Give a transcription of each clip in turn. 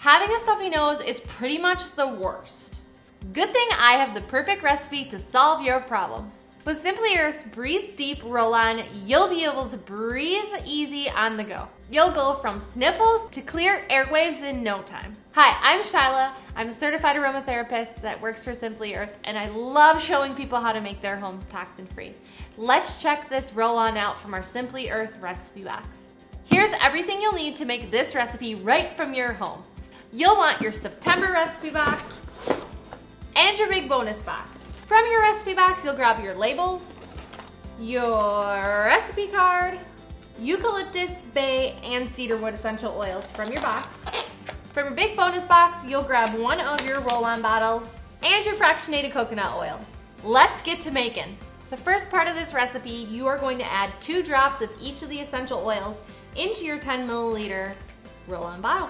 Having a stuffy nose is pretty much the worst. Good thing I have the perfect recipe to solve your problems. With Simply Earth's Breathe Deep Roll-On, you'll be able to breathe easy on the go. You'll go from sniffles to clear airwaves in no time. Hi, I'm Shyla. I'm a certified aromatherapist that works for Simply Earth, and I love showing people how to make their homes toxin-free. Let's check this roll-on out from our Simply Earth recipe box. Here's everything you'll need to make this recipe right from your home. You'll want your September recipe box and your big bonus box. From your recipe box, you'll grab your labels, your recipe card, eucalyptus, bay, and cedarwood essential oils from your box. From your big bonus box, you'll grab one of your roll-on bottles and your fractionated coconut oil. Let's get to making. The first part of this recipe, you are going to add 2 drops of each of the essential oils into your 10 milliliter roll-on bottle.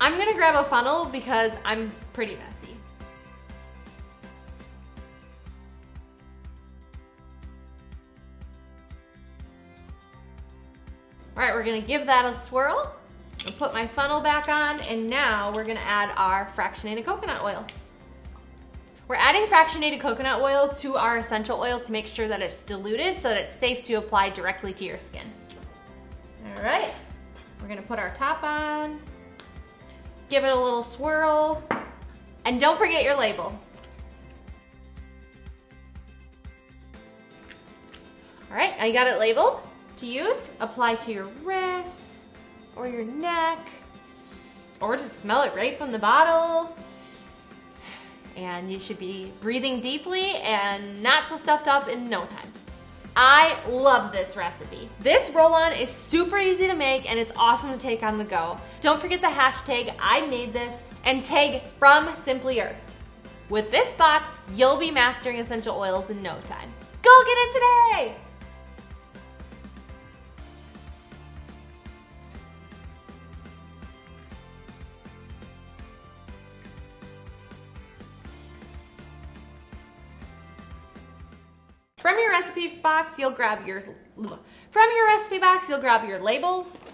I'm gonna grab a funnel because I'm pretty messy. All right, we're gonna give that a swirl. I'll put my funnel back on, and now we're gonna add our fractionated coconut oil. We're adding fractionated coconut oil to our essential oil to make sure that it's diluted so that it's safe to apply directly to your skin. All right, we're gonna put our top on, give it a little swirl, and don't forget your label. All right, now you got it labeled. To use, apply to your wrists or your neck, or just smell it right from the bottle. And you should be breathing deeply and not so stuffed up in no time. I love this recipe. This roll-on is super easy to make, and it's awesome to take on the go. Don't forget the hashtag I made this and tag from Simply Earth. With this box, you'll be mastering essential oils in no time. Go get it today! From your recipe box, you'll grab your labels,